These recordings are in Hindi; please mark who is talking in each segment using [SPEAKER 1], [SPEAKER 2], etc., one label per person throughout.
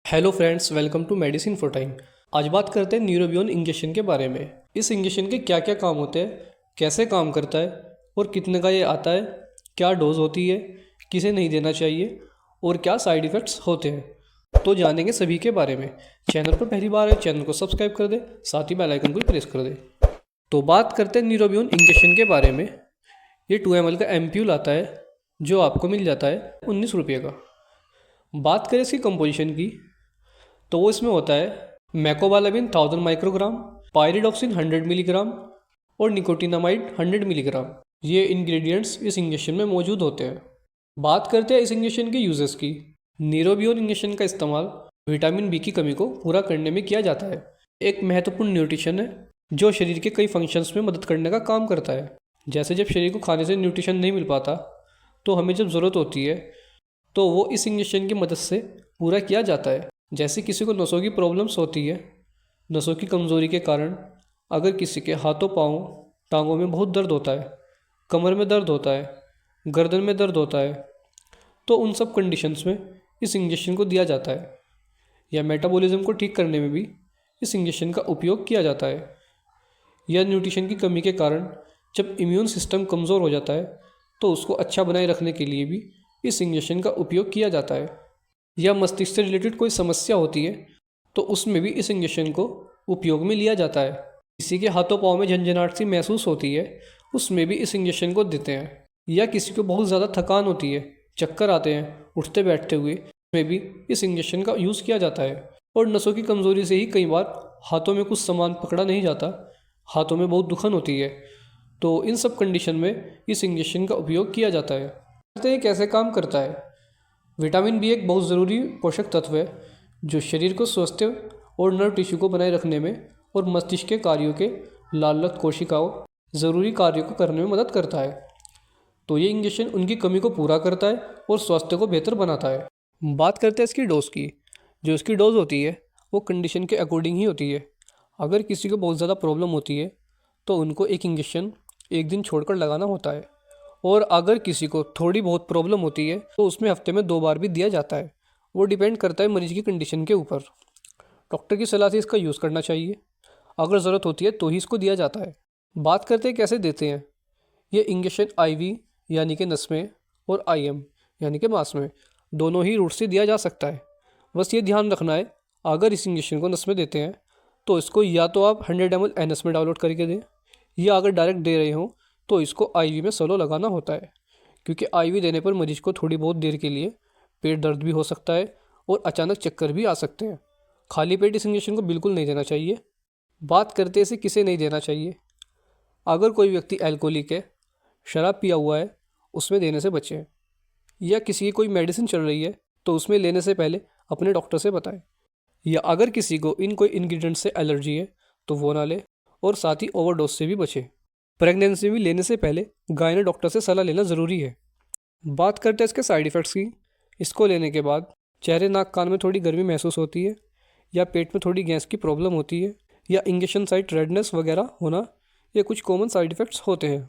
[SPEAKER 1] Hello friends, welcome to medicine for time. आज बात करते हैं न्यूरोबियन इंजेक्शन के बारे में। इस इंजेक्शन के क्या क्या काम होते हैं, कैसे काम करता है और कितने का ये आता है, क्या डोज होती है, किसे नहीं देना चाहिए और क्या साइड इफ़ेक्ट्स होते हैं, तो जानेंगे सभी के बारे में। चैनल पर पहली बार है, चैनल को सब्सक्राइब कर दे, साथ ही बेल आइकन को भी प्रेस कर दे। तो बात करते हैं न्यूरोबियन इंजेक्शन के बारे में। ये 2 ml का एम्प्यूल आता है जो आपको मिल जाता है 19 रुपये का। बात करें इसकी कंपोजिशन की, तो वो इसमें होता है मैकोबालामिन 1000 माइक्रोग्राम, पायरिडॉक्सिन 100 मिलीग्राम और निकोटिनामाइड 100 मिलीग्राम। ये इंग्रेडिएंट्स इस इंजेक्शन में मौजूद होते हैं। बात करते हैं इस इंजेक्शन के यूजेस की। न्यूरोबियन इंजेक्शन का इस्तेमाल विटामिन बी की कमी को पूरा करने में किया जाता है। एक महत्वपूर्ण न्यूट्रिशन है जो शरीर के कई फंक्शंस में मदद करने का काम करता है। जैसे जब शरीर को खाने से न्यूट्रिशन नहीं मिल पाता, तो हमें जब ज़रूरत होती है तो वो इस इंजेक्शन की मदद से पूरा किया जाता है। जैसे किसी को नसों की प्रॉब्लम्स होती है, नसों की कमज़ोरी के कारण अगर किसी के हाथों पाँव टांगों में बहुत दर्द होता है, कमर में दर्द होता है, गर्दन में दर्द होता है, तो उन सब कंडीशंस में इस इंजेक्शन को दिया जाता है। या मेटाबॉलिज्म को ठीक करने में भी इस इंजेक्शन का उपयोग किया जाता है। या न्यूट्रिशन की कमी के कारण जब इम्यून सिस्टम कमज़ोर हो जाता है तो उसको अच्छा बनाए रखने के लिए भी इस इंजेक्शन का उपयोग किया जाता है। या मस्तिष्क से रिलेटेड कोई समस्या होती है तो उसमें भी इस इंजेक्शन को उपयोग में लिया जाता है। किसी के हाथों पाँव में झंझनाहट सी महसूस होती है, उसमें भी इस इंजेक्शन को देते हैं। या किसी को बहुत ज़्यादा थकान होती है, चक्कर आते हैं उठते बैठते हुए, उसमें भी इस इंजेक्शन का यूज़ किया जाता है। और नसों की कमज़ोरी से ही कई बार हाथों में कुछ सामान पकड़ा नहीं जाता, हाथों में बहुत दुखन होती है, तो इन सब कंडीशन में इस इंजेक्शन का उपयोग किया जाता है। तो ये कैसे काम करता है। विटामिन बी एक बहुत ज़रूरी पोषक तत्व है जो शरीर को स्वस्थ और नर्व टिश्यू को बनाए रखने में और मस्तिष्क के कार्यों के लाल रक्त कोशिकाओं ज़रूरी कार्यों को करने में मदद करता है। तो ये इंजेक्शन उनकी कमी को पूरा करता है और स्वास्थ्य को बेहतर बनाता है। बात करते हैं इसकी डोज की। जो इसकी डोज होती है वो कंडीशन के अकॉर्डिंग ही होती है। अगर किसी को बहुत ज़्यादा प्रॉब्लम होती है तो उनको एक इंजेक्शन एक दिन छोड़कर लगाना होता है, और अगर किसी को थोड़ी बहुत प्रॉब्लम होती है तो उसमें हफ्ते में 2 बार भी दिया जाता है। वो डिपेंड करता है मरीज़ की कंडीशन के ऊपर। डॉक्टर की सलाह से इसका यूज़ करना चाहिए, अगर ज़रूरत होती है तो ही इसको दिया जाता है। बात करते हैं कैसे देते हैं। ये इंजेक्शन आईवी यानी कि नस में और आईएम यानी कि मांस में, दोनों ही रूट से दिया जा सकता है। बस ये ध्यान रखना है, अगर इस इंजेक्शन को नस में देते हैं तो इसको या तो आप 100 ml एनएस में डाउनलोड करके दें, या अगर डायरेक्ट दे रहे हों तो इसको आईवी में सोलो लगाना होता है। क्योंकि आईवी देने पर मरीज को थोड़ी बहुत देर के लिए पेट दर्द भी हो सकता है और अचानक चक्कर भी आ सकते हैं। खाली पेट इस इंजेक्शन को बिल्कुल नहीं देना चाहिए। बात करते हैं इसे किसे नहीं देना चाहिए। अगर कोई व्यक्ति अल्कोहलिक है, शराब पिया हुआ है, उसमें देने से बचें। या किसी की कोई मेडिसिन चल रही है तो उसमें लेने से पहले अपने डॉक्टर से बताएं। या अगर किसी को इन कोई इंग्रेडिएंट से एलर्जी है तो वो ना ले, और साथ ही ओवरडोज से भी बचें। प्रेगनेंसी भी लेने से पहले गायने डॉक्टर से सलाह लेना ज़रूरी है। बात करते हैं इसके साइड इफ़ेक्ट्स की। इसको लेने के बाद चेहरे नाक कान में थोड़ी गर्मी महसूस होती है, या पेट में थोड़ी गैस की प्रॉब्लम होती है, या इंजेक्शन साइट रेडनेस वगैरह होना, ये कुछ कॉमन साइड इफ़ेक्ट्स होते हैं।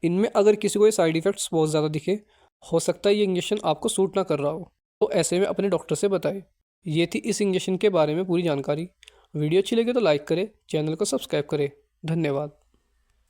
[SPEAKER 1] इनमें अगर किसी को ये साइड इफ़ेक्ट्स बहुत ज़्यादा दिखे, हो सकता है ये इंजेक्शन आपको सूट ना कर रहा हो, तो ऐसे में अपने डॉक्टर से बताएं। ये थी इस इंजेक्शन के बारे में पूरी जानकारी। वीडियो अच्छी लगे तो लाइक करें, चैनल को सब्सक्राइब करें। धन्यवाद।